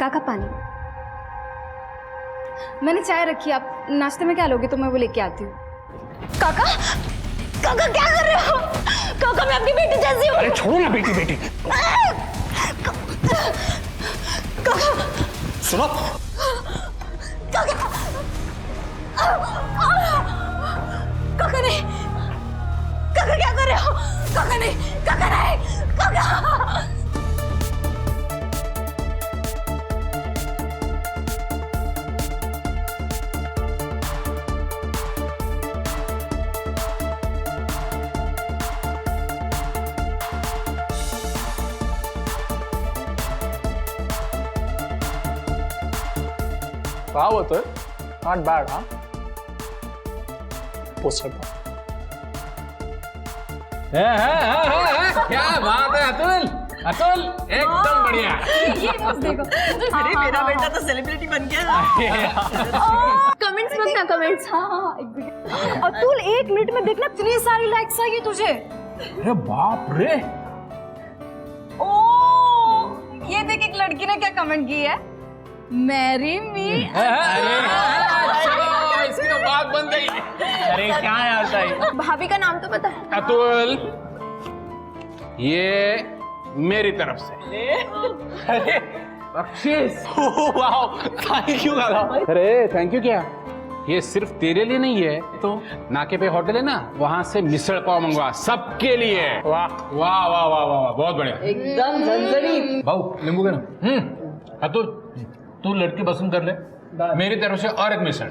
काका पानी। मैंने चाय रखी, आप नाश्ते में क्या लोगे तो मैं वो लेके आती हूँ। काका, काका क्या कर रहे हो? काका मैं अपनी बेटी जैसी हूँ। अरे छोड़ो ना बेटी बेटी। काका सुनो। काका, काका नहीं, काका क्या कर रहे हो? काका नहीं, काका नहीं, काका। क्या होता है? नॉट बैड हाँ। पोस्टर क्या बात है अतुल, अतुल एकदम बढ़िया। ये बस देखो। अरे मेरा बेटा तो सेलिब्रिटी बन गया। कमेंट्स बस ना, कमेंट्स। हाँ एक मिनट। अतुल 1 मिनट में देखना इतनी सारी लाइक्स आई तुझे। अरे बाप रे। ओ ये देख एक लड़की ने क्या कमेंट की है, मैरी मी। इसकी तो बात बन गई। अरे क्या यार साई। भाभी का नाम तो पता है? अतुल ये मेरी तरफ से। अरे बख्शीश। वाओ थैंक यू काका। अरे थैंक यू क्या, ये सिर्फ तेरे लिए नहीं है, तो नाके पे होटल है ना, वहां से मिसल पाव मंगवा सबके लिए। वाह वाह वाह वाह वाह बहुत बढ़िया। एकदम झंझनी। भाऊ नींबू के ना। अतुल तू लड़की पसंद कर ले, मेरी तरफ से और एक मिसल।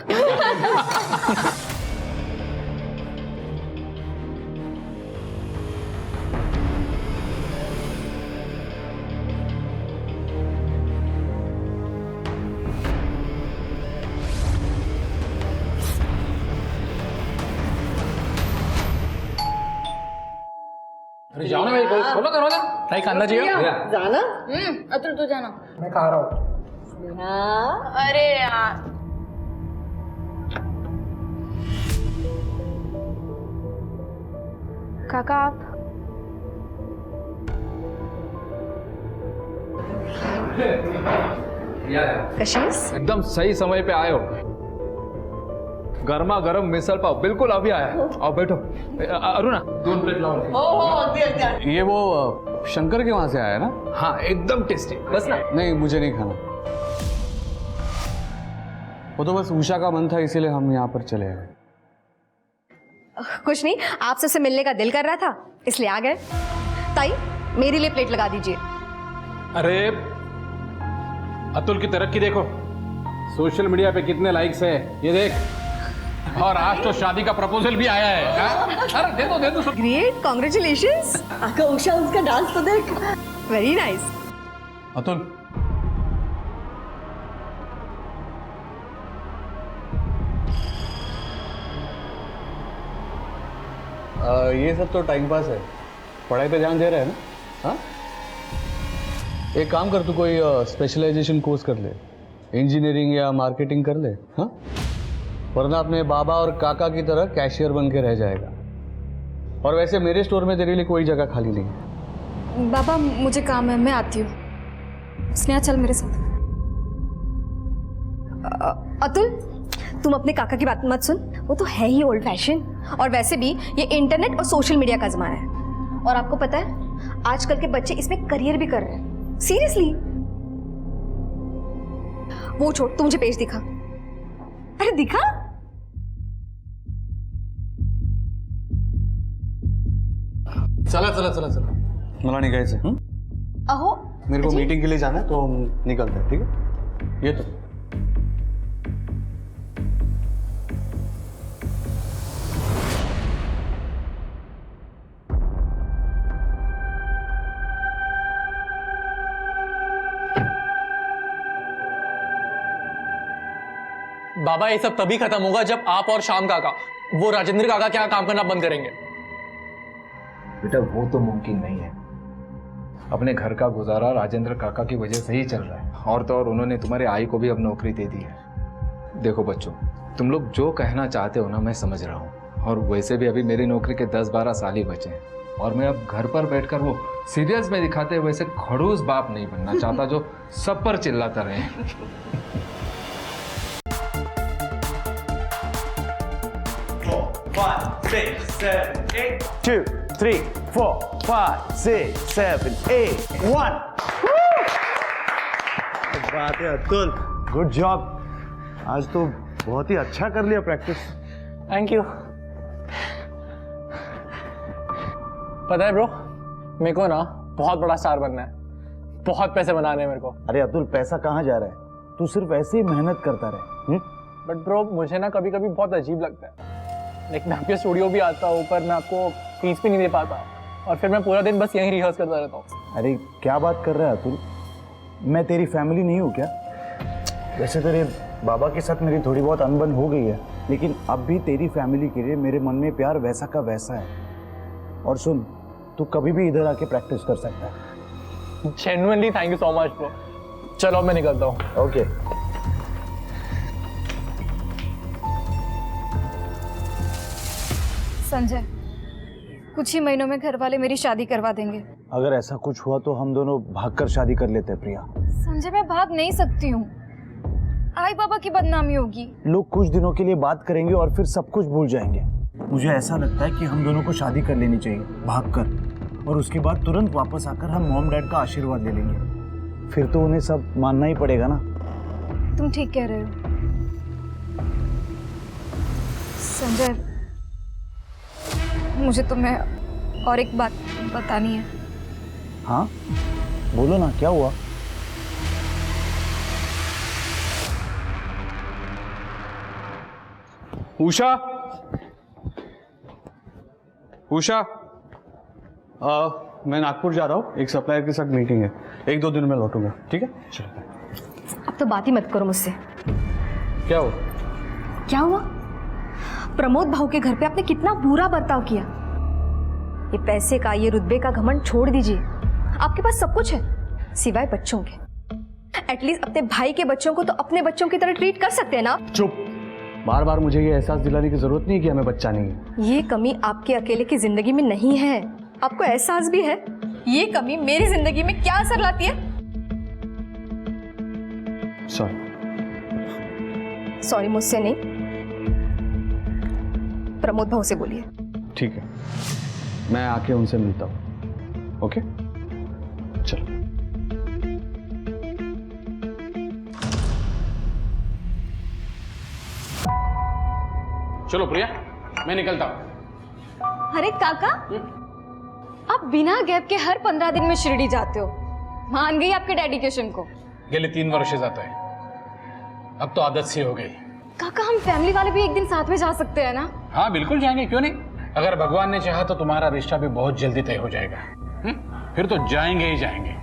अरे जाओ ना भाई, खोलो करो ना। भाई खाना चाहिए? जाना? अतुल तू जाना। मैं खा रहा हूँ। हाँ। अरे यार काका आप कशिश एकदम सही समय पे आए हो। गर्मा गर्म मिसल पाव बिल्कुल अभी आया। आओ बैठो। अरुणा 2 प्लेट लाओ। ये वो शंकर के वहां से आया ना? हाँ एकदम टेस्टी। बस ना। नहीं मुझे नहीं खाना, वो तो बस उषा का मन था इसीलिए हम यहाँ पर चले आए। कुछ नहीं, आपसे से मिलने का दिल कर रहा था इसलिए आ गए। ताई मेरे लिए प्लेट लगा दीजिए। अरे अतुल की तरक्की देखो, सोशल मीडिया पे कितने लाइक्स है ये देख, और आज तो शादी का प्रपोजल भी आया है। अरे दे दो ग्रेट, कॉन्ग्रेचुलेशंस। आका उषा उसका डांस तो देख। Very nice. अतुल ये सब तो टाइम पास है, पढ़ाई पे ध्यान दे रहे हैं ना? हाँ एक काम कर, तू कोई स्पेशलाइजेशन कोर्स कर ले, इंजीनियरिंग या मार्केटिंग कर ले। हाँ वरना अपने बाबा और काका की तरह कैशियर बन के रह जाएगा। और वैसे मेरे स्टोर में तेरे लिए कोई जगह खाली नहीं है। बाबा मुझे काम है, मैं आती हूँ। स्नेहा चल मेरे साथ। अतुल तुम अपने काका की बात मत सुन, वो तो है ही ओल्ड फैशन। और वैसे भी ये इंटरनेट और सोशल मीडिया का जमाना है, और आपको पता है आजकल के बच्चे इसमें करियर भी कर रहे हैं। सीरियसली। वो छोड़, तू मुझे पेज दिखा। अरे दिखा। चला चला चला चला, मला निघायचं है। अहो मेरे को मीटिंग के लिए जाना है तो हम निकलते हैं, ठीक है? ये तो बाबा ये सब तभी खत्म होगा जब आप और श्याम काका वो राजेंद्र काका के यहाँ काम करना बंद करेंगे। बेटा वो तो मुमकिन नहीं है, अपने घर का गुजारा राजेंद्र काका की वजह से ही चल रहा है, और तो और उन्होंने तुम्हारे आई को भी अब नौकरी दे दी है। देखो बच्चों, तुम लोग जो कहना चाहते हो ना मैं समझ रहा हूँ, और वैसे भी अभी मेरी नौकरी के 10-12 साल ही बचे हैं। और मैं अब घर पर बैठकर वो सीरियल्स में दिखाते हुए वैसे खड़ूस बाप नहीं बनना चाहता जो सब पर चिल्लाता रहे। 5, 6, 7, 8. 2, 3, 4, 5, 6, 7, 8, 1. बात है अतुल, गुड जॉब। आज तो बहुत ही अच्छा कर लिया प्रैक्टिस। Thank you. पता है ब्रो, मेरे को ना बहुत बड़ा स्टार बनना है, बहुत पैसे बनाने हैं मेरे को। अरे अतुल, पैसा कहाँ जा रहा है? तू सिर्फ ऐसे ही मेहनत करता रहे। बट ब्रो, मुझे ना कभी कभी बहुत अजीब लगता है। लाइक मैं आपके स्टूडियो भी आता हूँ पर मैं आपको फीस भी नहीं दे पाता और फिर मैं पूरा दिन बस यहीं रिहर्स करता रहता हूँ। अरे क्या बात कर रहा है अतुल? मैं तेरी फैमिली नहीं हूँ क्या? वैसे तेरे बाबा के साथ मेरी थोड़ी बहुत अनबन हो गई है, लेकिन अब भी तेरी फैमिली के लिए मेरे मन में प्यार वैसा का वैसा है। और सुन, तू कभी भी इधर आके प्रैक्टिस कर सकता है। Genuinely thank you so much bro. चलो मैं निकलता हूँ। ओके। संजय, कुछ ही महीनों में घर वाले मेरी शादी करवा देंगे। अगर ऐसा कुछ हुआ तो हम दोनों भागकर शादी कर लेते हैं प्रिया। संजय, मैं भाग नहीं सकती हूँ, आई बाबा की बदनामी होगी। लोग कुछ दिनों के लिए बात करेंगे और फिर सब कुछ भूल जाएंगे। मुझे ऐसा लगता है कि हम दोनों को शादी कर लेनी चाहिए भागकर, और उसके बाद तुरंत वापस आकर हम मॉम डैड का आशीर्वाद ले लेंगे। फिर तो उन्हें सब मानना ही पड़ेगा ना। तुम ठीक कह रहे हो संजय। मुझे तुम्हें और एक बात बतानी है। हाँ बोलो ना, क्या हुआ? उषा, उषा, मैं नागपुर जा रहा हूँ, एक सप्लायर के साथ मीटिंग है, 1-2 दिन में लौटूंगा, ठीक है? चलो। अब तो बात ही मत करो मुझसे। क्या हो? क्या हुआ? प्रमोद भाऊ के घर पे आपने कितना बुरा बर्ताव किया। ये पैसे का, ये रुतबे का घमंड छोड़ दीजिए। आपके पास सब कुछ है सिवाय बच्चों के। एटलीस्ट अपने भाई के बच्चों को तो अपने बच्चों की तरह ट्रीट कर सकते हैं ना। चुप, बार बार मुझे ये एहसास दिलाने की जरूरत नहीं कि हमें बच्चा नहीं है। ये कमी आपके अकेले की जिंदगी में नहीं है, आपको एहसास भी है। ये कमी मेरी जिंदगी में क्या असर लाती है? सॉरी मुझसे नहीं, प्रमोद भाऊ से बोलिए। ठीक है, मैं आके उनसे मिलता हूँ। ओके, चलो। चलो प्रिया, मैं निकलता हूँ। अरे काका, आप बिना गैप के हर 15 दिन में शिरडी जाते हो। मान गई आपके डेडिकेशन को। गेले 3 वर्ष जाता है, अब तो आदत सी हो गई। काका, हम फैमिली वाले भी एक दिन साथ में जा सकते हैं ना? हाँ बिल्कुल जाएंगे, क्यों नहीं। अगर भगवान ने चाहा तो तुम्हारा रिश्ता भी बहुत जल्दी तय हो जाएगा। फिर तो जाएंगे ही जाएंगे।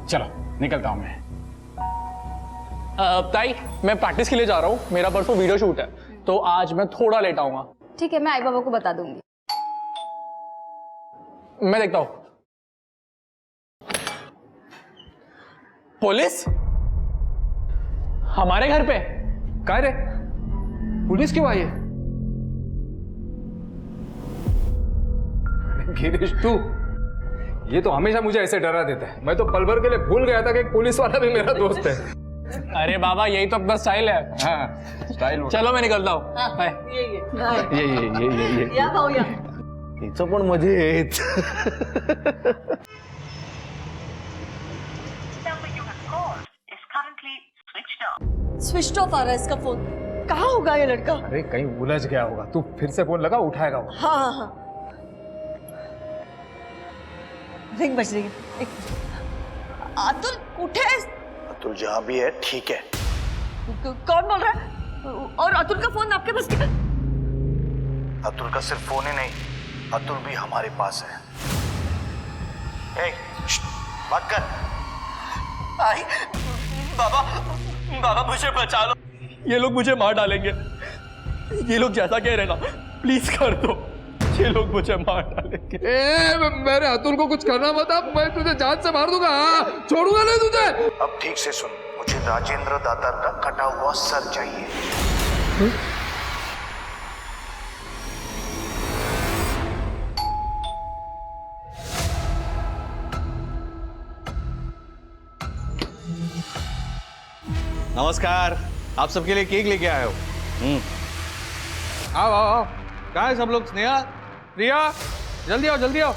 चलो निकलता हूँ मैं। ताई, मैं प्रैक्टिस के लिए जा रहा हूँ, मेरा परसों वीडियो शूट है, तो आज मैं थोड़ा लेट आऊंगा। ठीक है, मैं आई बाबा को बता दूंगी। मैं देखता हूँ। पुलिस हमारे घर पे? काय रे, पुलिस क्यों आई है? गिरीश तू, ये तो हमेशा मुझे ऐसे डरा देता है। मैं तो पल भर के लिए भूल गया था कि एक पुलिस वाला भी मेरा दोस्त है। अरे बाबा, यही तो अपना स्टाइल है। हाँ स्टाइल। चलो मैं निकलता हूँ। बाय। ये या भाऊ या. हिचं पण मजेत. स्विच ऑफ आ रहा है इसका फोन. कहाँ होगा ये लड़का? अरे कहीं उलझ गया होगा, तू फिर से फोन लगा, उठाएगा वो। हाँ हाँ हाँ. रिंग बज रही है. अतुल कुठे आहेस? अतुल जहाँ भी है ठीक है. कौन बोल रहा है? और अतुल का फोन आपके पास क्यों? अतुल का सिर्फ फोन ही नहीं, अतुल भी हमारे पास है. बात कर. आई बाबा, बाबा मुझे बचा लो. ये लोग मुझे मार डालेंगे। ये लोग जैसा कह रहे ना, प्लीज कर दो। ये लोग मुझे मार डालेंगे। मेरे अतुल को कुछ करना मत, अब मैं तुझे जान से मार दूंगा। छोड़ूंगा नहीं तुझे। अब ठीक से सुन, मुझे राजेंद्र दातार का कटा हुआ सर चाहिए. नमस्कार। आप सबके लिए केक लेके आए हो। आओ आओ आओ। कहाँ है सब लोग? स्नेहा, प्रिया, जल्दी आओ जल्दी आओ।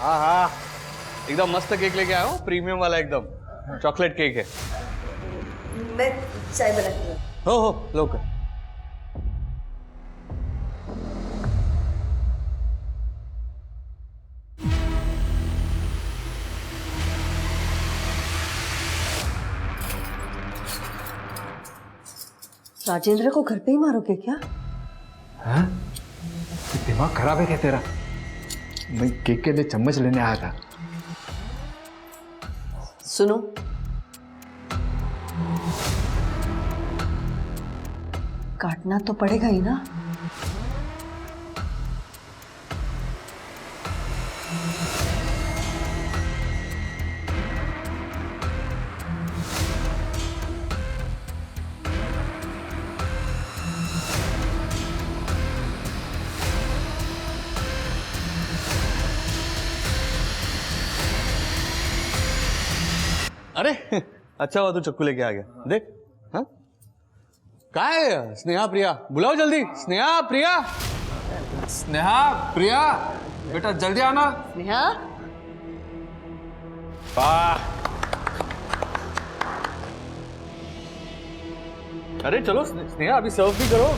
हाँ हाँ, एकदम मस्त केक लेके आया हूँ, प्रीमियम वाला एकदम चॉकलेट केक है। मैं चाय बनाती हूँ। हो लोग। राजेंद्र को घर पे ही मारोगे क्या? हाँ? दिमाग खराब है क्या तेरा? मैं केक के लिए चम्मच लेने आया था। सुनो, काटना तो पड़ेगा ही ना। अरे अच्छा हुआ तू चक्कू लेके आ गया। देख, हाँ कहाँ है स्नेहा प्रिया? बुलाओ जल्दी। स्नेहा प्रिया, स्नेहा, प्रिया, बेटा जल्दी आना। स्नेहा, वाह। अरे चलो स्नेहा, अभी सर्व भी करो।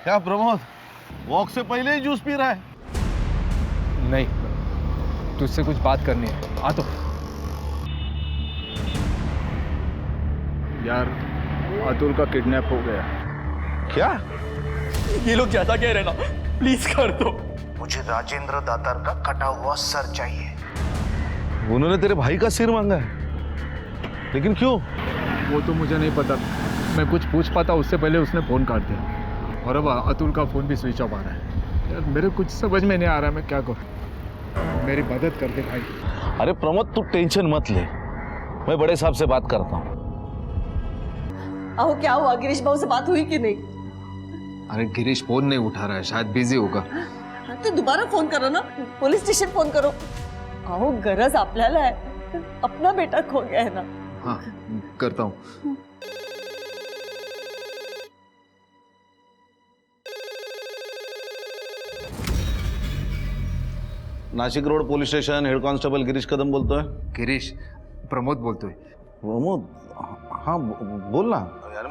क्या प्रमोद, वॉक से पहले ही जूस पी रहा है? नहीं, तुझसे कुछ बात करनी है। आ तो। यार, अतुल का किडनैप हो गया। क्या? ये लोग ज्यादा कह रहे ना, प्लीज कर दो। मुझे राजेंद्र दातार का कटा हुआ सर चाहिए। उन्होंने तेरे भाई का सिर मांगा है, लेकिन क्यों? वो तो मुझे नहीं पता। मैं कुछ पूछ पाता उससे पहले उसने फोन काट दिया। और अब अतुल का फोन भी स्विच ऑफ आ रहा है। यार मेरे कुछ समझ में नहीं आ रहा, मैं क्या करूं। मेरी मदद कर दे भाई। अरे प्रमोद, तू टेंशन मत ले, मैं बड़े साहब से बात करता हूँ। आओ, क्या हुआ? गिरीश भाऊ से बात हुई कि नहीं? अरे गिरीश फोन नहीं उठा रहा है, शायद बिजी होगा। हाँ, तो दोबारा फोन करो ना, पुलिस स्टेशन फोन करो। आओ, गरज आपल्याला है, अपना बेटा खो गया है ना। हाँ, करता हूँ। Nashik road police station, head constable Girish Kadam बोलतो है। गिरीश, प्रमोद बोलतोय। प्रमोद, हाँ बोल ना यार।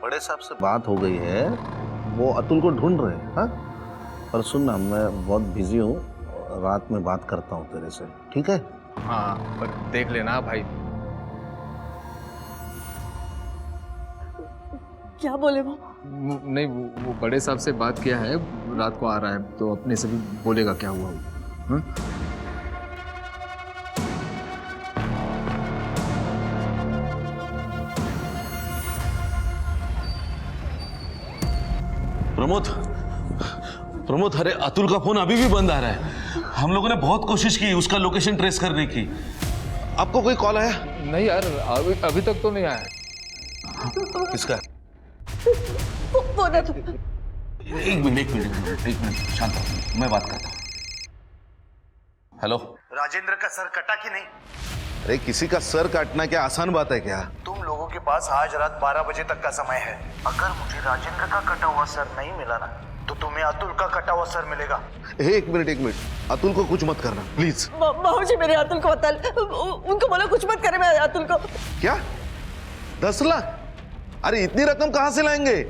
बड़े साहब से बात हो गई है, वो अतुल को ढूंढ रहे हैं। हाँ, पर सुन ना, मैं बहुत बिजी हूँ, रात में बात करता हूँ तेरे से, ठीक है? हाँ, पर देख लेना भाई। क्या बोले वो? नहीं, वो बड़े साहब से बात किया है, रात को आ रहा है तो अपने से भी बोलेगा क्या हुआ। हाँ? प्रमोद, अरे अतुल का फोन अभी भी बंद आ रहा है। हम लोगों ने बहुत कोशिश की उसका लोकेशन ट्रेस करने की। आपको कोई कॉल आया? नहीं यार, अभी तक तो नहीं आया। किसका? वो ना तो। एक मिनट शांत हो, मैं बात करता हूँ। हेलो, राजेंद्र का सर कटा कि नहीं? अरे किसी का सर काटना क्या आसान बात है क्या? तुम लोगों के पास आज रात 12 बजे तक का समय है। अगर मुझे राजेंद्र का कटा हुआ सर नहीं मिला ना, तो तुम्हें अतुल का कटा हुआ सर मिलेगा। एक मिनट, अतुल को कुछ मत करना प्लीज। बाबू जी, मेरे अतुल को बता, उनको बोलो कुछ मत करे मेरे अतुल को। क्या? 10 लाख? अरे इतनी रकम कहाँ से लाएंगे?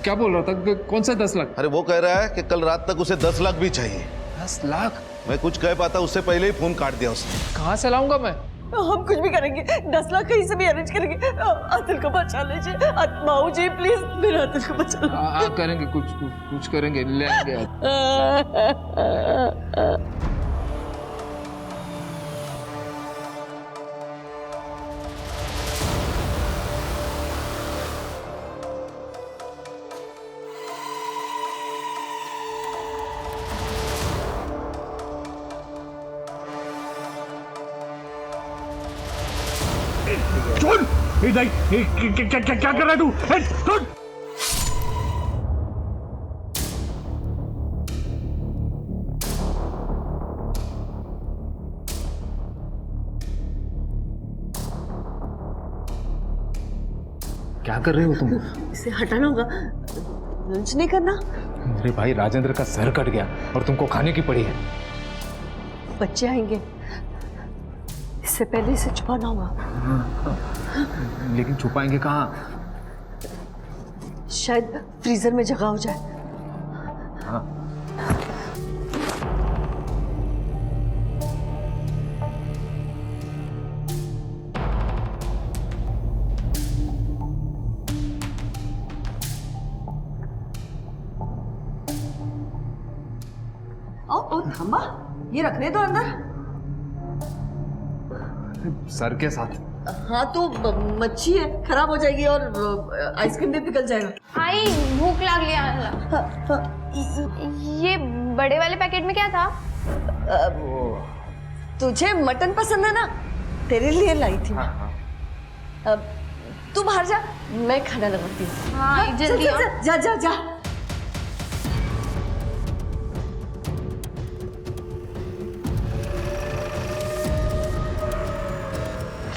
क्या बोल रहा था? कौन सा 10 लाख? अरे वो कह रहा है कि कल रात तक उसे 10 लाख भी चाहिए। 10 लाख? मैं कुछ कह पाता उससे पहले ही फोन काट दिया उसने। कहाँ से लाऊंगा मैं? हम कुछ भी करेंगे, 10 लाख कहीं से भी अरेंज करेंगे। अतुल को बचा लीजिए। बाबू जी प्लीज, मेरे अतुल को बचा लो। करेंगे, कुछ करेंगे, ले आएंगे। सुन, क्या कर रहा है तू? छोड़। क्या कर रहे हो तुम? इसे हटाना होगा, लंच नहीं करना। अरे भाई, राजेंद्र का सर कट गया और तुमको खाने की पड़ी है। बच्चे आएंगे, इससे पहले इसे छुपाना होगा। लेकिन छुपाएंगे कहाँ? शायद फ्रीजर में जगह हो जाए। हाँ। ओ थामा, ये रखने दो अंदर। सर के साथ। हाँ तो मच्छी है, खराब हो जाएगी और आइसक्रीम भी पिघल जाएगा। आई भूख लग लिया। ये बड़े वाले पैकेट में क्या था? तुझे मटन पसंद है ना, तेरे लिए लाई थी। तू बाहर जा, मैं खाना लगाती हूँ। हाँ जल्दी आओ। जा जा जा।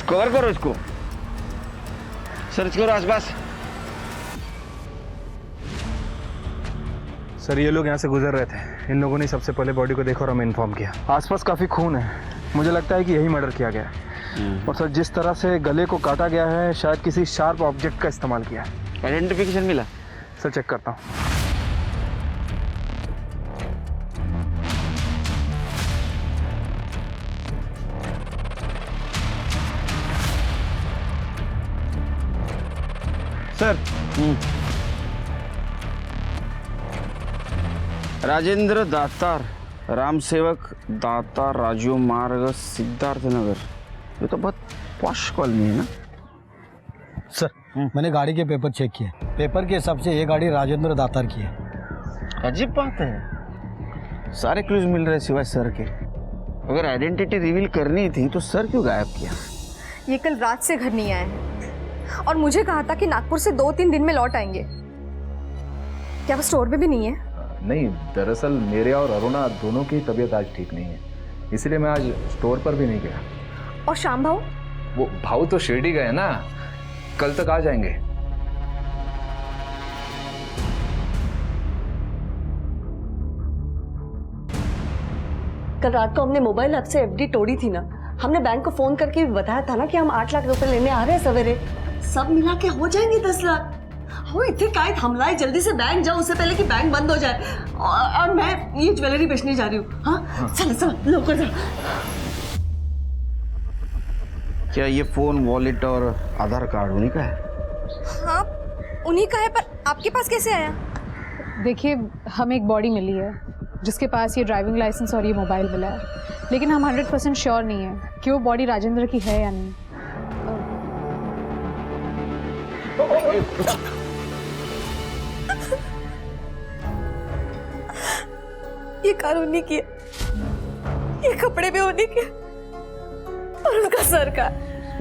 कवर करो इसको, सर्च करो आसपास। सर ये लोग यहाँ से गुजर रहे थे, इन लोगों ने सबसे पहले बॉडी को देखा और हमें इन्फॉर्म किया। आसपास काफ़ी खून है, मुझे लगता है कि यही मर्डर किया गया है। और सर जिस तरह से गले को काटा गया है, शायद किसी शार्प ऑब्जेक्ट का इस्तेमाल किया है। आइडेंटिफिकेशन मिला? सर चेक करता हूँ। सर राजेंद्र दातार, राम सेवक दातार, राजू मार्ग, सिद्धार्थ नगर। ये तो बहुत पॉश कॉलोनी है ना? सर मैंने गाड़ी के पेपर चेक किए, पेपर के हिसाब से ये गाड़ी राजेंद्र दातार की है। अजीब बात है, सारे क्लूज मिल रहे सिवाय सर के। अगर आइडेंटिटी रिवील करनी थी तो सर क्यों गायब किया? ये कल रात से घर नहीं आए हैं और मुझे कहा था कि नागपुर से 2-3 दिन में लौट आएंगे। क्या वो स्टोर में भी नहीं है? नहीं, दरअसल मेरे और अरुणा दोनों की तबीयत आज ठीक नहीं है, इसलिए मैं आज स्टोर पर भी नहीं गया। और श्याम भाऊ? वो भाऊ तो शिरडी गए ना, कल तक आ जाएंगे। कल रात को हमने मोबाइल ऐप से एफडी तोड़ी थी ना, हमने बैंक को फोन करके भी बताया था ना कि हम 8 लाख रुपए लेने आ रहे हैं सवेरे। सब मिला के हो जाएंगे 10 लाख। हो इतने काय थमला है, जल्दी से बैंक जाओ उससे पहले कि बैंक बंद हो जाए। और मैं ये ज्वेलरी बेचने जा रही हूँ। हाँ चलो चलो लोग जा। क्या ये फोन, वॉलेट और आधार कार्ड उन्हीं का है? हाँ उन्हीं का है, पर आपके पास कैसे आया? देखिए हमें एक बॉडी मिली है जिसके पास ये ड्राइविंग लाइसेंस और ये मोबाइल मिला है, लेकिन हम 100% श्योर नहीं है कि वो बॉडी राजेंद्र की है या नहीं। ये कार उन्हीं की है, ये कपड़े भी उन्हीं के और उसका सर का।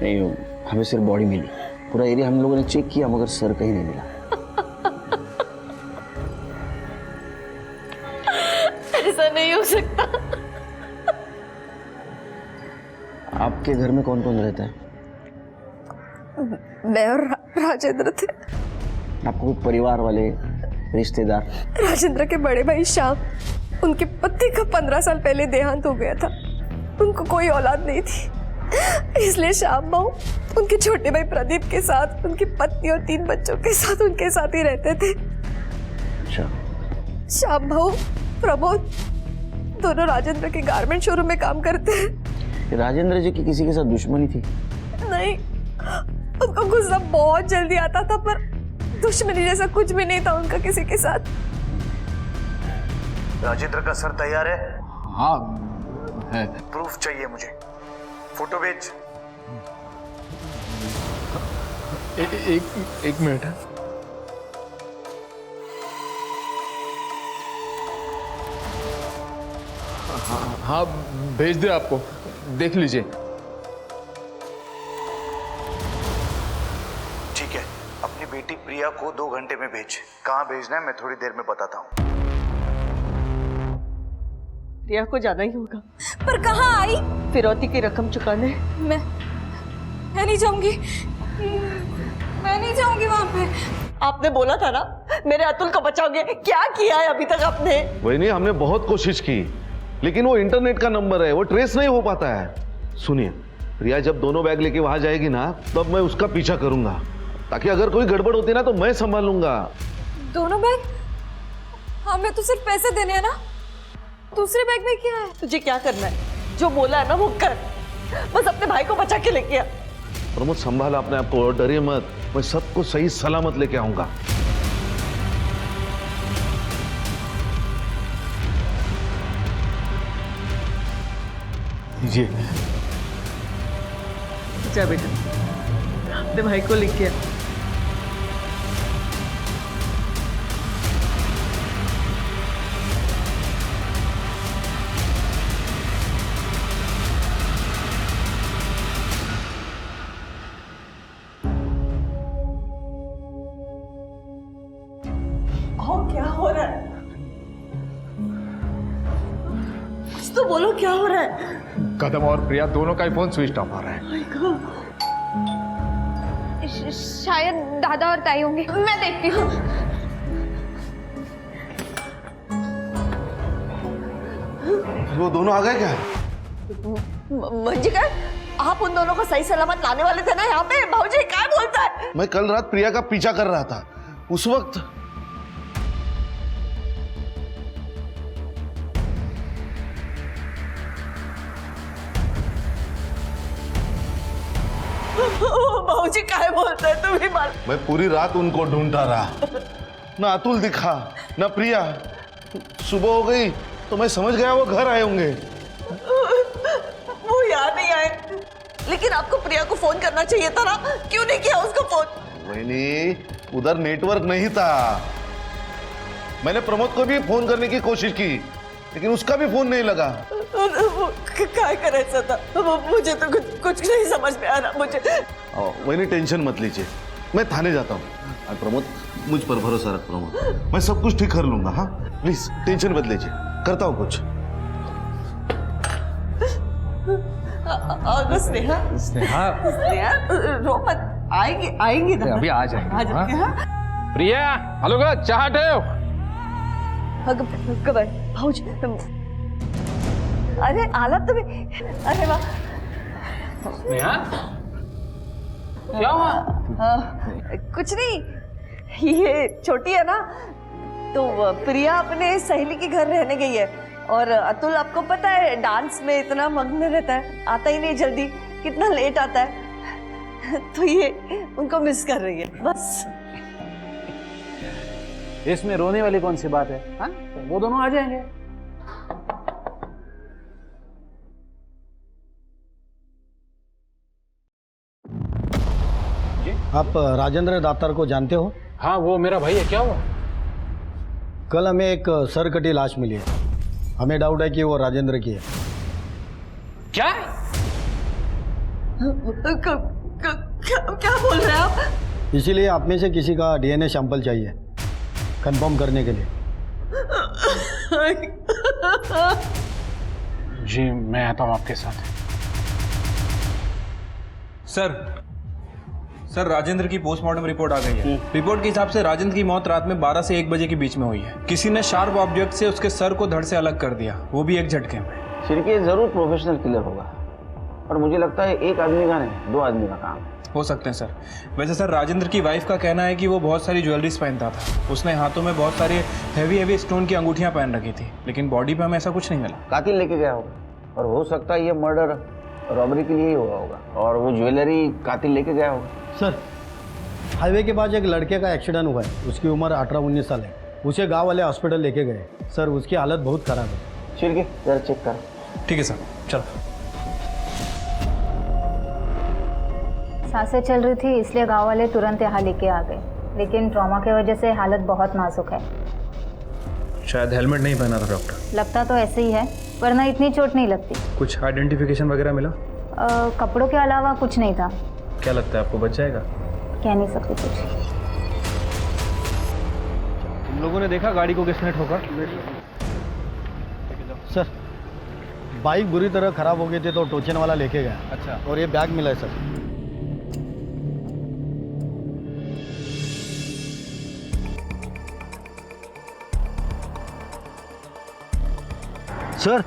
नहीं, हमें सिर्फ बॉडी मिली। पूरा एरिया हम लोगों ने चेक किया मगर सर कहीं नहीं मिला। ऐसा नहीं हो सकता। आपके घर में कौन कौन रहता है? मैं और राजेंद्र थे। आपको कोई परिवार वाले, रिश्तेदार? राजेंद्र के बड़े भाई श्याम, उनके पति का 15 साल पहले देहांत हो गया था। उनको कोई औलाद नहीं थी, इसलिए श्याम भाऊ उनके छोटे भाई प्रदीप के साथ, उनकी पत्नी और 3 बच्चों के साथ उनके साथ ही रहते थे। अच्छा। श्याम भाऊ, प्रमोद दोनों राजेंद्र के गारमेंट शोरूम में काम करते हैं। राजेंद्र जी की किसी के साथ दुश्मनी थी? नहीं, उनको गुस्सा बहुत जल्दी आता था, पर दुश्मनी जैसा कुछ भी नहीं था उनका किसी के साथ। राजेंद्र का सर तैयार है? हाँ है। प्रूफ चाहिए मुझे, फोटो भेज। एक मिनट है। हाँ भेज दे, आपको देख लीजिए। बेटी प्रिया को 2 घंटे में भेज। कहाँ भेजना है मैं थोड़ी देर में बताता हूँ। प्रिया को जाना ही होगा पर कहाँ आई? फिरौती की रकम चुकाने। मैं नहीं जाऊंगी, मैं नहीं जाऊंगी वहां पे। आपने बोला था ना मेरे अतुल को बचाओगे, क्या किया है अभी तक आपने? वही नहीं, हमने बहुत कोशिश की लेकिन वो इंटरनेट का नंबर है, वो ट्रेस नहीं हो पाता है। सुनिए, प्रिया जब दोनों बैग लेके वहां जाएगी ना तब मैं उसका पीछा करूंगा, ताकि अगर कोई गड़बड़ होती ना तो मैं संभालूंगा। दोनों बैग? हमें तो सिर्फ पैसे देने हैं ना, दूसरे बैग में क्या है? तुझे क्या करना है, जो बोला है ना वो कर, बस अपने भाई को बचा के लेके आ। प्रमोद संभाला अपने आप को, डरिए मत, मैं सबको सही सलामत लेके आऊंगा। जी जा बेटा, अपने भाई को लेके आ। क्या हो रहा है? कुछ तो बोलो, क्या हो रहा है? कदम और प्रिया दोनों का ही फोन स्विच ऑफ आ रहा है। शायद दादा और ताई होंगे, मैं देखती हूँ। वो दोनों आ गए क्या? मंजिका, आप उन दोनों को सही सलामत लाने वाले थे ना यहाँ पे? भाऊजी क्या बोलता है? मैं कल रात प्रिया का पीछा कर रहा था, उस वक्त भाऊजी क्या बोलता है, तुम ही मार। मैं पूरी रात उनको ढूंढता रहा, ना अतुल दिखा ना प्रिया। सुबह हो गई तो मैं समझ गया वो घर आए होंगे। वो यहाँ नहीं आए, लेकिन आपको प्रिया को फोन करना चाहिए था ना, क्यों नहीं किया उसको फोन? वही नहीं, उधर नेटवर्क नहीं था। मैंने प्रमोद को भी फोन करने की कोशिश की लेकिन उसका भी फोन नहीं लगा। क्या करे ऐसा था, मुझे तो कुछ नहीं समझ में आ रहा मुझे। वही नहीं, टेंशन मत लीजिए, मैं थाने जाता हूँ। और प्रमोद, मुझ पर भरोसा रख प्रमोद, मैं सब कुछ ठीक कर लूंगा। हाँ प्लीज टेंशन मत लीजिए, करता हूँ कुछ। स्नेहा, स्नेहा रो मत, आएंगे ना, अभी आ जाएंगे। हाँ? प्रिया, हेलो का चाह दे। भाऊजी, अरे आला तो भी, अरे वाह। स्नेहा, क्या हुआ? कुछ नहीं, ये छोटी है ना, तो प्रिया अपने सहेली के घर रहने गई है और अतुल आपको पता है डांस में इतना मग्न रहता है, आता ही नहीं जल्दी, कितना लेट आता है, तो ये उनको मिस कर रही है बस। इसमें रोने वाली कौन सी बात है? हाँ, वो दोनों आ जाएंगे। आप राजेंद्र दातार को जानते हो? हाँ, वो मेरा भाई है। क्या हुआ? कल हमें एक सर कटी लाश मिली है, हमें डाउट है कि वो राजेंद्र की है। क्या? क्या बोल रहे हैं आप? इसीलिए आप में से किसी का डीएनए सैंपल चाहिए कंफर्म करने के लिए। जी मैं आता हूँ आपके साथ। सर राजेंद्र की पोस्टमार्टम रिपोर्ट आ गई है। रिपोर्ट के हिसाब से राजेंद्र की मौत रात में 12 से 1 बजे के बीच में हुई है। किसी ने शार्प ऑब्जेक्ट से उसके सर को धड़ से अलग कर दिया, वो भी एक झटके में। शिरके जरूर प्रोफेशनल किलर होगा और मुझे लगता है एक आदमी का नहीं 2 आदमी का काम है। हो सकते हैं सर। वैसे सर राजेंद्र की वाइफ का कहना है कि वो बहुत सारी ज्वेलरीज पहनता था, उसने हाथों में बहुत सारी हैवी स्टोन की अंगूठियां पहन रखी थी, लेकिन बॉडी पे हमें ऐसा कुछ नहीं मिला। कातिल लेके गया होगा और हो सकता है ये मर्डर रॉबरी के लिए ही हुआ होगा और वो ज्वेलरी कातिल लेके गया होगा। सर, हाईवे के पास एक लड़के का एक्सीडेंट हुआ है, उसकी उम्र 18-19 साल है, उसे गांव वाले हॉस्पिटल लेके गए। सर उसकी हालत बहुत खराब है। शिरके जरा चेक कर। ठीक है सर, चलो। सांसें चल रही थी इसलिए गांव वाले तुरंत यहाँ लेके आ गए, लेकिन ट्रॉमा की वजह से हालत बहुत नाजुक है। शायद हेलमेट नहीं पहना था डॉक्टर। लगता तो ऐसे ही है, वरना इतनी चोट नहीं लगती। कुछ आइडेंटिफिकेशन वगैरह मिला? कपड़ों के अलावा कुछ नहीं था। क्या लगता है आपको बच जाएगा? कह नहीं सकती कुछ। तुम लोगों ने देखा गाड़ी को किसने ठोका? सर बाइक बुरी तरह खराब हो गई थी तो टोचन वाला लेके गया। अच्छा। और ये बैग मिला है सर। सर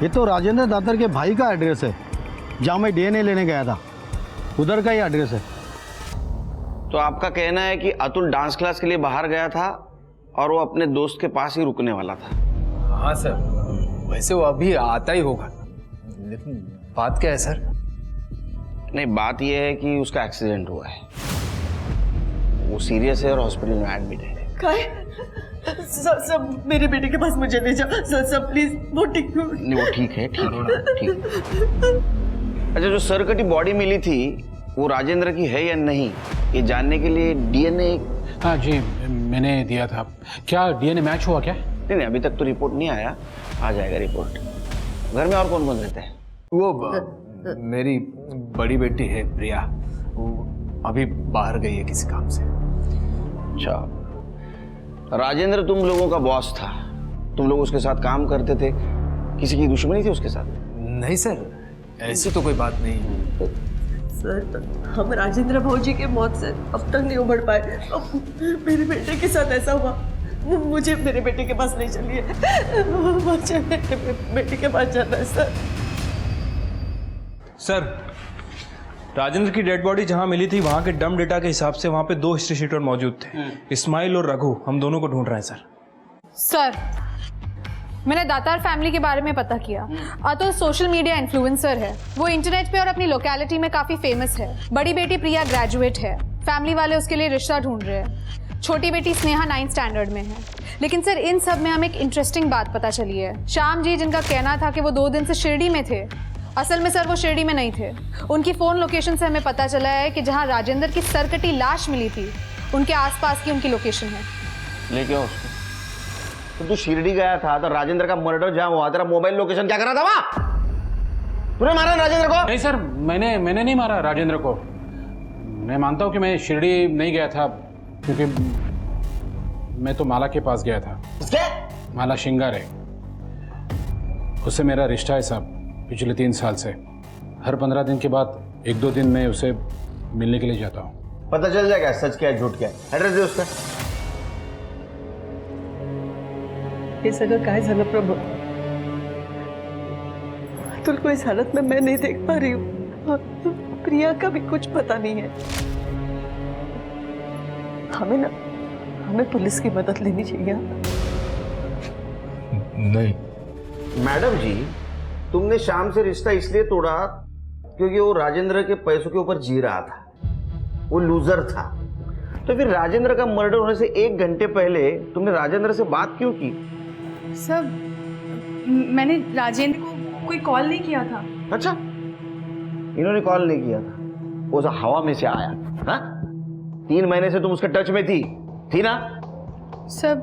ये तो राजेंद्र दातर के भाई का एड्रेस है जहाँ मैं डीएनए लेने गया था, उधर का ही एड्रेस है। तो आपका कहना है कि अतुल डांस क्लास के लिए बाहर गया था और वो अपने दोस्त के पास ही रुकने वाला था? हाँ सर, वैसे वो अभी आता ही होगा, लेकिन बात क्या है सर? नहीं, बात यह है कि उसका एक्सीडेंट हुआ है, वो सीरियस है और हॉस्पिटल में एडमिट है। सब मेरे बेटे के पास मुझे ले जाओ सर प्लीज। वो ठीक नहीं, वो ठीक है, ठीक है, ठीक है। अच्छा, जो सर कटी बॉडी मिली थी वो राजेंद्र की है या नहीं, ये जानने के लिए डीएनए। हाँ जी, मैंने दिया था। क्या डीएनए मैच हुआ क्या? नहीं, अभी तक तो रिपोर्ट नहीं आया, आ जाएगा रिपोर्ट। घर में और कौन कौन रहते हैं? वो मेरी बड़ी बेटी है प्रिया, वो अभी बाहर गई है किसी काम से। अच्छा, राजेंद्र तुम लोगों का बॉस था, तुम लोग उसके साथ काम करते थे, किसी की दुश्मनी थी उसके साथ? नहीं सर, ऐसी तो कोई बात नहीं। सर हम राजेंद्र भाजी के मौत से अब तक नहीं उभर पाए। अब मेरे बेटे के साथ ऐसा हुआ, मुझे मेरे बेटे के पास नहीं चलिए, मुझे मेरे बेटे के पास जाना है सर। सर, राजेंद्र की डेड बॉडी जहां मिली थी वहां के डम डेटा के हिसाब से वहां पे 2 हिस्ट्री शीटर मौजूद थे, इस्माइल और रघु। हम दोनों को ढूंढ रहे हैं सर। सर मैंने दातार फैमिली के बारे में पता किया। अतुल सोशल मीडिया इन्फ्लुएंसर है, वो इंटरनेट पे और अपनी लोकेलिटी में काफ़ी फेमस है। बड़ी बेटी प्रिया ग्रेजुएट है, फैमिली वाले उसके लिए रिश्ता ढूंढ रहे हैं। छोटी बेटी स्नेहा 9th स्टैंडर्ड में है। लेकिन सर इन सब में हमें एक इंटरेस्टिंग बात पता चली है। श्याम जी जिनका कहना था कि वो 2 दिन से शिरडी में थे, असल में सर वो शिरडी में नहीं थे। उनकी फ़ोन लोकेशन से हमें पता चला है कि जहाँ राजेंद्र की सरकटी लाश मिली थी उनके आसपास की उनकी लोकेशन है। लेके आओ उसको। तो तू शिरडी गया था तो राजेंद्र का मर्डर जहाँ हुआ, तेरा मोबाइल लोकेशन क्या कर रहा था वहाँ? तूने मारा राजेंद्र को? नहीं सर, मैंने नहीं मारा राजेंद्र को। मैं मानता हूँ कि मैं शिरडी नहीं गया था, क्योंकि मैं तो माला के पास गया था। माला शिंगार है, उससे मेरा रिश्ता है साहब, पिछले 3 साल से। हर 15 दिन के बाद 1-2 दिन में उसे मिलने के लिए जाता हूँ। पता चल जाएगा सच क्या है झूठ क्या है। एड्रेस दे उसका। हे सगळं काय झालं प्रभू? अतुल को इस हालत में मैं नहीं देख पा रही हूँ। प्रिया का भी कुछ पता नहीं है। हमें पुलिस की मदद लेनी चाहिए। नहीं मैडम जी, तुमने शाम से रिश्ता इसलिए तोड़ा क्योंकि वो राजेंद्र के पैसों के ऊपर जी रहा था, वो लूजर था। तो फिर राजेंद्र का मर्डर होने से 1 घंटे पहले तुमने राजेंद्र से बात क्यों की? सर मैंने राजेंद्र को कोई कॉल नहीं किया था। अच्छा, इन्होंने कॉल नहीं किया था, वो सब हवा में से आया। हाँ, 3 महीने से तुम उसके टच में थी ना? सर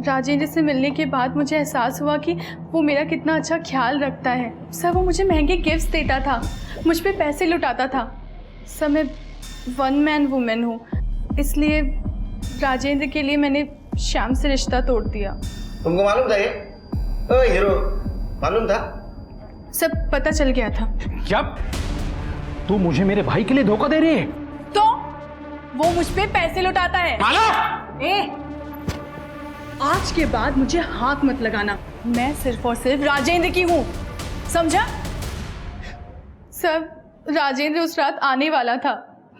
राजेंद्र से मिलने के बाद मुझे एहसास हुआ कि वो मेरा कितना अच्छा ख्याल रखता है। सर वो मुझे महंगे गिफ्ट्स देता था, मुझ पे पैसे लुटाता था। सर मैं 1 मैन वुमेन हूँ, इसलिए राजेंद्र के लिए मैंने श्याम से रिश्ता तोड़ दिया। तुमको मालूम था ये? ओ हीरो, मालूम था? सब पता चल गया था। क्या तू मुझे मेरे भाई के लिए धोखा दे रही है? तो वो मुझ पे पैसे लुटाता है। आज के बाद मुझे हाथ मत लगाना, मैं सिर्फ और सिर्फ राजेंद्र की हूँ, समझा? सर राजेंद्र उस रात आने वाला था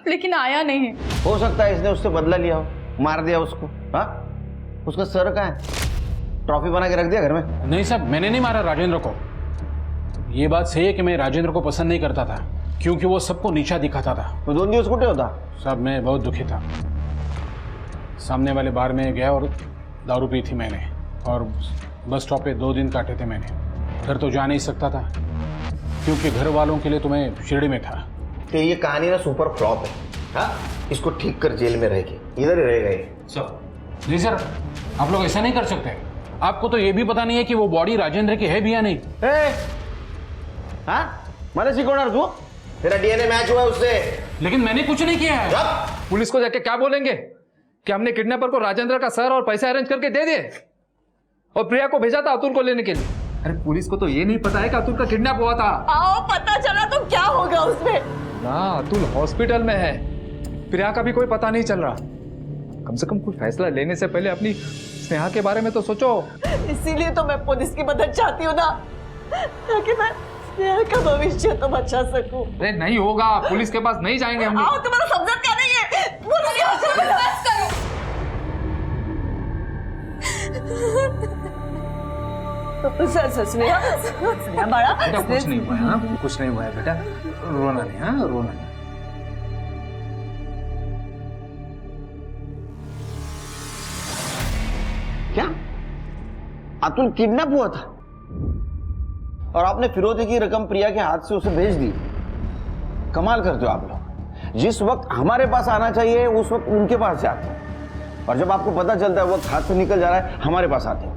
लेकिन आया नहीं। हो सकता है इसने उससे बदला लिया हो, मार दिया उसको। हाँ, उसका सर कहाँ है? ट्रॉफी बना के रख दिया घर में? नहीं साहब, मैंने नहीं मारा राजेंद्र को। ये बात सही है कि मैं राजेंद्र को पसंद नहीं करता था, क्योंकि वो सबको नीचा दिखाता था। तो 2 दिवस कुटे होता? साहब मैं बहुत दुखी था। सामने वाले बार में गया और दारू पी थी मैंने, और बस स्टॉप पे 2 दिन काटे थे मैंने। घर तो जा नहीं सकता था क्योंकि घर वालों के लिए तो मैं शिरडी में था। तो ये कहानी ना सुपर फ्लॉप है। हाँ, इसको ठीक कर जेल में रहेगी, इधर ही रहेगा ये। सर नहीं सर, आप लोग ऐसा नहीं कर सकते। आपको तो ये भी पता नहीं है कि वो बॉडी राजेंद्र की है भी या नहीं। मैंने सिकोड़र तू, तेरा डीएनए मैच हुआ है उससे। लेकिन मैंने कुछ नहीं किया है। पुलिस को जाके क्या बोलेंगे? कि हमने किडनैपर को राजेंद्र का सर और पैसे अरेंज करके दे दिए और प्रिया को भेजा था अतुल को लेने के लिए। अरे पुलिस को तो ये नहीं पता है कि अतुल का किडनैप हुआ था। आओ पता चला तो क्या होगा उसमें? ना अतुल हॉस्पिटल में है, प्रिया का भी कोई पता नहीं चल रहा। कम से कम कोई फैसला लेने से पहले अपनी स्नेहा के बारे में तो सोचो। इसीलिए तो मैं पुलिस की मदद चाहती हूँ ना, ताकि मैं स्नेहा का भविष्य तो बचा सकूं। अरे नहीं होगा, पुलिस के पास नहीं जाएंगे हम। आओ तुम्हारा समझा क्या नहीं है? सर स्नेहा बाड़ा बेटा कुछ नहीं हुआ है, हाँ? कुछ नहीं हुआ है बेटा, रोना नहीं, हाँ रोना नहीं। क्या अतुल किडनैप हुआ था और आपने फिरौती की रकम प्रिया के हाथ से उसे भेज दी? कमाल करते हो आप लोग। जिस वक्त हमारे पास आना चाहिए उस वक्त उनके पास जाते हैं, और जब आपको पता चलता है वक्त हाथ से निकल जा रहा है हमारे पास आते हैं।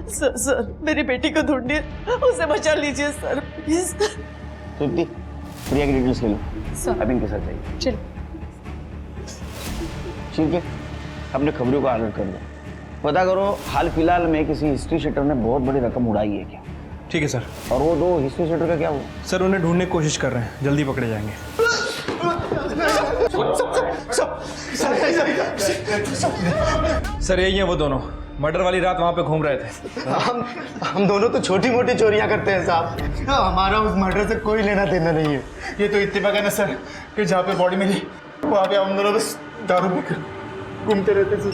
सर मेरी बेटी को ढूंढिए, उसे बचा लीजिए सर प्लीज। तृप्ति, प्रिया की डिटेल्स ले लो, अब इनके साथ जाइए। चलो ठीक है, अपने खबरों को अलर्ट कर दो, पता करो हाल फिलहाल में किसी हिस्ट्री शीटर ने बहुत बड़ी रकम उड़ाई है क्या। ठीक है सर। और वो 2 हिस्ट्री शीटर का क्या हुआ? सर उन्हें ढूंढने की कोशिश कर रहे हैं, जल्दी पकड़े जाएंगे। सर यही है वो दोनों, मर्डर वाली रात वहाँ पे घूम रहे थे। हम दोनों तो छोटी मोटी चोरियां करते हैं साहब, हमारा उस मर्डर से कोई लेना देना नहीं है। ये तो इत्तेफाक है ना सर कि जहाँ पे बॉडी मिली वहाँ पे हम दोनों बस दारू पीकर घूमते रहते थे।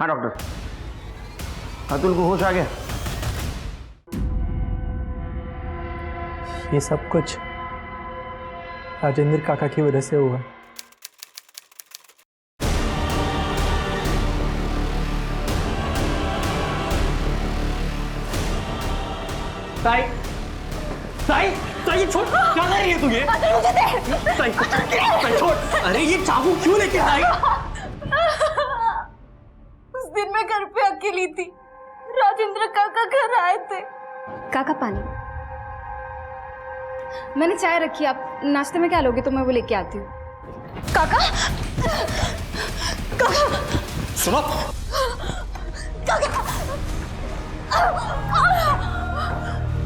हाँ डॉक्टर, अतुल को होश आ गया? ये सब कुछ राजेंद्र काका की वजह से हुआ। ताई ताई ताई छोड़, क्या कर रही है तू? ये ताई ताई छोड़, अरे ये चाकू क्यों लेके आई? उस दिन मैं घर पे अकेली थी, राजेंद्र काका घर आए थे। काका पानी, मैंने चाय रखी, आप नाश्ते में क्या लोगे तो मैं वो लेके आती हूँ। काका, काका, सुनो,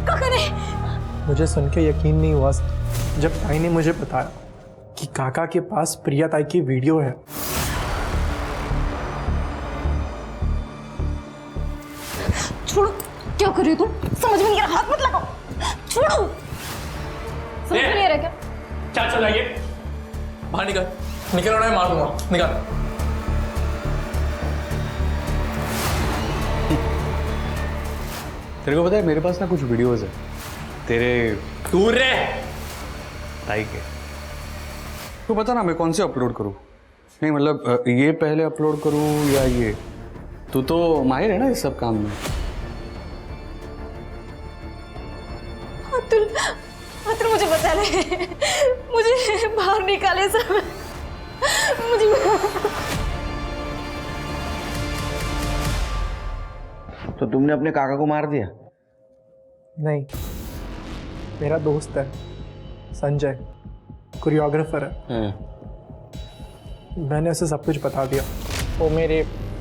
काका ने मुझे सुन के यकीन नहीं हुआ जब ताई ने मुझे बताया कि काका के पास प्रिया ताई की वीडियो है। छोड़ो, क्या कर रही हो तुम? समझ में नहीं आ रहा, हाथ मत लगाओ, छोड़ो। समझ में नहीं आ रहा क्या? क्या चल रहा है ये? बाहर निकल, निकल रहा है, मार दूंगा, निकल। तेरे को पता है मेरे पास ना कुछ वीडियोस है तेरे दूर रे ताई के। तो पता ना मैं कौन से अपलोड करूँ? नहीं मतलब ये पहले अपलोड करूँ या ये? तू तो माहिर है ना इस सब काम में। अतुल, अतुल मुझे बता ले, मुझे बाहर निकाले सब, मुझे। तो तुमने अपने काका को मार दिया? नहीं, मेरा दोस्त है संजय, कोरियोग्राफर है। मैंने उसे सब कुछ बता दिया। वो मेरे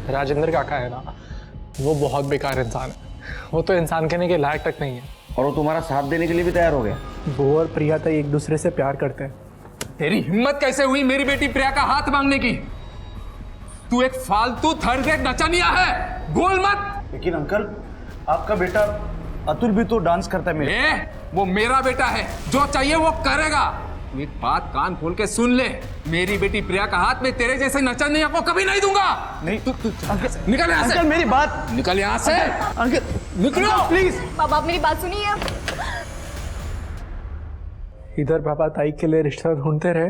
राजेंद्र काका है ना, वो बहुत बेकार इंसान है, वो तो इंसान कहने के लायक तक नहीं है। और वो तुम्हारा साथ देने के लिए भी तैयार हो गया? वो और प्रिया ताई एक दूसरे से प्यार करते हैं। तेरी हिम्मत कैसे हुई मेरी बेटी प्रिया का हाथ मांगने की? तू एक फालतू थर्ड ग्रेड नचनिया है, बोल मत। लेकिन अंकल, आपका बेटा अतुल भी तो डांस करता है मेरे। वो मेरा बेटा है, जो चाहिए वो करेगा। तू एक बात कान खोल के सुन ले, मेरी बेटी प्रिया का हाथ में तेरे जैसे नचनिया को कभी नहीं दूंगा। नहीं तू निकल यहाँ से। अंकल मेरी बात, निकल यहाँ से। अंकल निकलो प्लीज। बाबा आप मेरी बात सुनिए। इधर पापा ताई के लिए रिश्ता ढूंढते रहे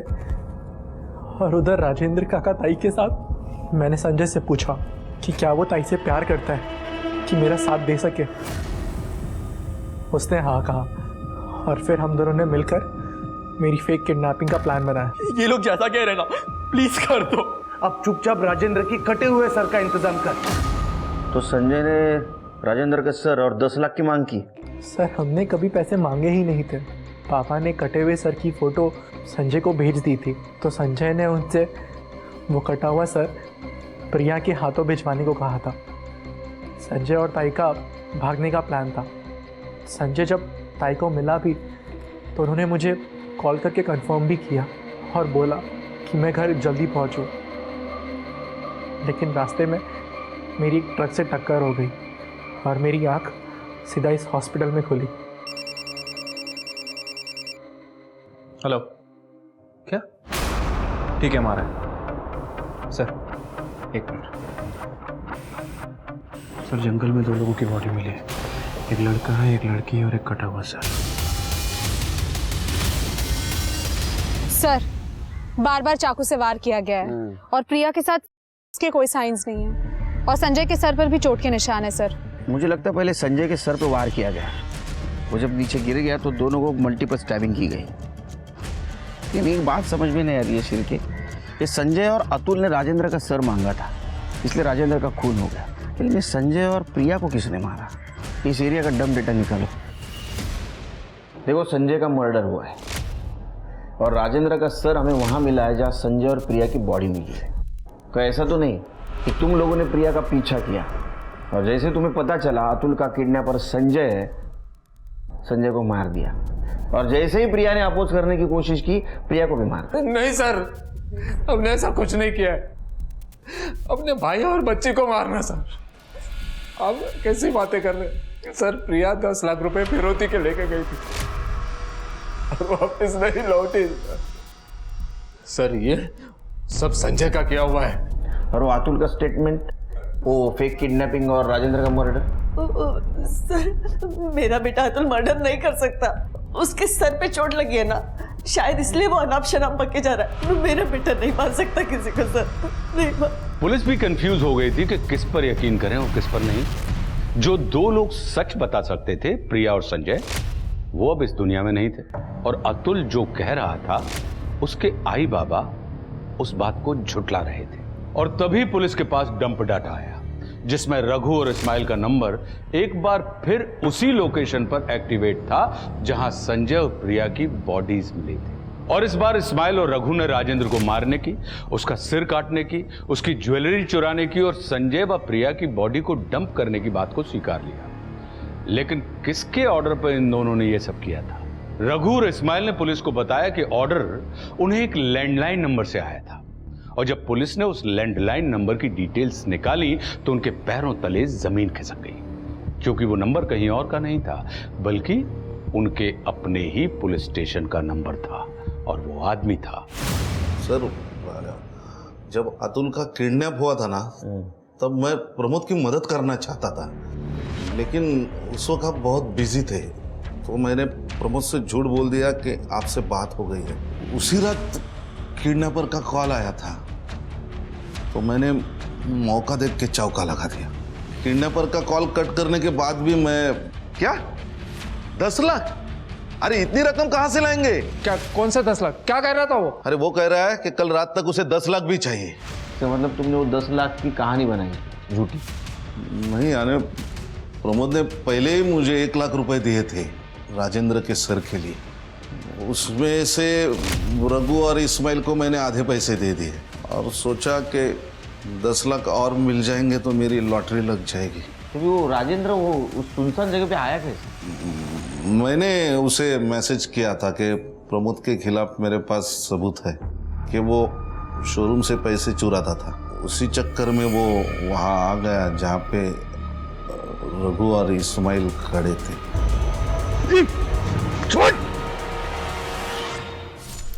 और उधर राजेंद्र काका ताई के साथ। मैंने संजय से पूछा कि क्या वो ताई से प्यार करता है कि मेरा साथ दे सके। उसने हाँ कहा और फिर हम दोनों ने मिलकर मेरी फेक किडनैपिंग का प्लान बनाया। ये लोग जैसा कह रहे हैं ना, प्लीज कर दो। अब चुपचाप राजेंद्र की कटे हुए सर का इंतजाम कर। तो संजय ने राजेंद्र का सर और 10 लाख की मांग की? सर हमने कभी पैसे मांगे ही नहीं थे। पापा ने कटे हुए सर की फोटो संजय को भेज दी थी, तो संजय ने उनसे वो कटा हुआ सर प्रिया के हाथों भिजवाने को कहा था। संजय और ताई का भागने का प्लान था। संजय जब ताई को मिला भी तो उन्होंने मुझे कॉल करके कंफर्म भी किया और बोला कि मैं घर जल्दी पहुंचूं। लेकिन रास्ते में मेरी एक ट्रक से टक्कर हो गई और मेरी आंख सीधा इस हॉस्पिटल में खुली। हेलो, क्या? ठीक है, हमारा सर। एक मिनट सर, जंगल में 2 लोगों की बॉडी मिली है। एक लड़का है, एक लड़की है और एक कटा हुआ सर। सर बार बार चाकू से वार किया गया है और प्रिया के साथ इसके कोई साइंस नहीं है और संजय के सर पर भी चोट के निशान है सर। मुझे लगता है पहले संजय के सर पे वार किया गया। वो जब नीचे गिर गया तो दोनों को मल्टीपल स्टैबिंग की गई। लेकिन एक बात समझ में नहीं आ रही है शिर के, ये संजय और अतुल ने राजेंद्र का सर मांगा था, इसलिए राजेंद्र का खून हो गया। लेकिन ये संजय और प्रिया को किसने मारा? इस एरिया का डम डेटा निकालो। देखो, संजय का मर्डर हुआ है और राजेंद्र का सर हमें वहां मिला है जहां संजय और प्रिया की बॉडी मिली है। तो ऐसा तो नहीं कि तुम लोगों ने प्रिया का पीछा किया और जैसे तुम्हें पता चला अतुल का किडनैपर संजय है, संजय को मार दिया और जैसे ही प्रिया ने अपोज करने की कोशिश की, प्रिया को भी मार दिया। नहीं सर, हमने ऐसा कुछ नहीं किया है। अपने भाई और बच्ची को मारना सर। आप कैसी बातें कर रहे हैं सर? प्रिया 10 लाख रुपए फिरौती के लेके गई थी और वापस नहीं लौटी सर। ये सब संजय का किया हुआ है। और वो अतुल का स्टेटमेंट, वो फेक किडनैपिंग और राजेंद्र का मर्डर। सर मेरा बेटा अतुल मर्डर नहीं कर सकता, उसके सर पे चोट लगी है ना, शायद इसलिए वो अनाप शनाप पके जा रहा है। मेरा बेटा नहीं मार सकता किसी को सर, नहीं मार। पुलिस भी कंफ्यूज हो गई थी कि किस पर यकीन करें और किस पर नहीं। जो 2 लोग सच बता सकते थे, प्रिया और संजय, वो अब इस दुनिया में नहीं थे और अतुल जो कह रहा था उसके आई बाबा उस बात को झुटला रहे थे। और तभी पुलिस के पास डंप डाटा आया जिसमें रघु और इस्माइल का नंबर एक बार फिर उसी लोकेशन पर एक्टिवेट था जहां संजय और प्रिया की बॉडीज मिली थी। और इस बार इस्माइल और रघु ने राजेंद्र को मारने की, उसका सिर काटने की, उसकी ज्वेलरी चुराने की और संजय व प्रिया की बॉडी को डंप करने की बात को स्वीकार लिया। लेकिन किसके ऑर्डर पर इन दोनों ने यह सब किया था? रघु और इस्माइल ने पुलिस को बताया कि ऑर्डर उन्हें एक लैंडलाइन नंबर से आया था और जब पुलिस ने उस लैंडलाइन नंबर की डिटेल्स निकाली तो उनके पैरों तले जमीन खिसक गई, क्योंकि वो नंबर कहीं और का नहीं था बल्कि उनके अपने ही पुलिस स्टेशन का नंबर था और वो आदमी था। सर, जब अतुल का किडनैप हुआ था ना, तब मैं प्रमोद की मदद करना चाहता था, लेकिन उस वक्त आप बहुत बिजी थे, तो मैंने प्रमोद से झूठ बोल दिया कि आपसे बात हो गई है। उसी रात किडनैपर का कॉल आया था तो मैंने मौका देख के चौका लगा दिया। किडनैपर का कॉल कट करने के बाद भी मैं, क्या 10 लाख? अरे इतनी रकम कहां से लाएंगे? क्या? कौन सा 10 लाख? क्या कह रहा था वो? अरे वो कह रहा है कि कल रात तक उसे 10 लाख भी चाहिए। तो मतलब तुमने वो 10 लाख की कहानी बनाई झूठी? नहीं, यानी प्रमोद ने पहले ही मुझे 1 लाख रुपए दिए थे राजेंद्र के सर के लिए। उसमें से रघु और इस्माइल को मैंने आधे पैसे दे दिए और सोचा कि 10 लाख और मिल जाएंगे तो मेरी लॉटरी लग जाएगी। तो वो राजेंद्र वो उस सुनसान जगह पे आया कैसे? मैंने उसे मैसेज किया था कि प्रमोद के खिलाफ मेरे पास सबूत है कि वो शोरूम से पैसे चुराता था। उसी चक्कर में वो वहाँ आ गया जहाँ पे रघु और इस्माइल खड़े थे।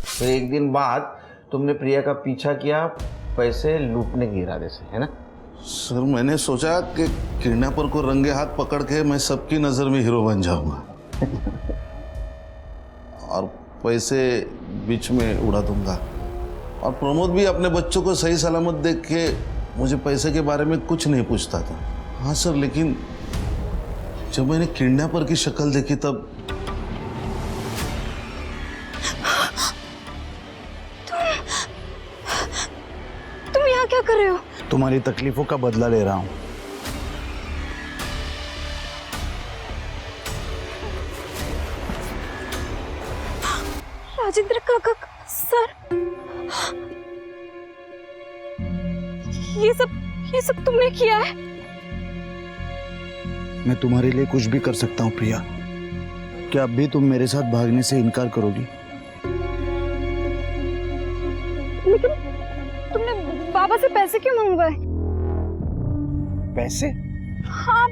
फिर एक दिन बाद तुमने प्रिया का पीछा किया पैसे लूटने के इरादे से, है ना? सर, मैंने सोचा कि किडनैपर को रंगे हाथ पकड़ के मैं सबकी नज़र में हीरो बन जाऊंगा और पैसे बीच में उड़ा दूंगा और प्रमोद भी अपने बच्चों को सही सलामत देख के मुझे पैसे के बारे में कुछ नहीं पूछता था। हाँ सर, लेकिन जब मैंने किडनैपर की शक्ल देखी तब तुम यहाँ क्या कर रहे हो? तुम्हारी तकलीफों का बदला ले रहा हूँ। राजेंद्र काका सर, ये सब तुमने किया है? मैं तुम्हारे लिए कुछ भी कर सकता हूँ प्रिया। क्या अब भी तुम मेरे साथ भागने से इनकार करोगी? लेकिन तुमने बाबा से पैसे क्यों मंगवाए? पैसे? हाँ।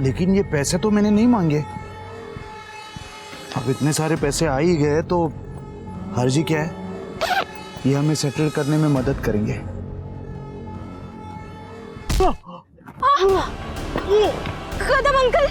लेकिन ये पैसे तो मैंने नहीं मांगे। अब इतने सारे पैसे आ ही गए तो हर्जी क्या है? ये हमें सेटल करने में मदद करेंगे। कदम अंकल।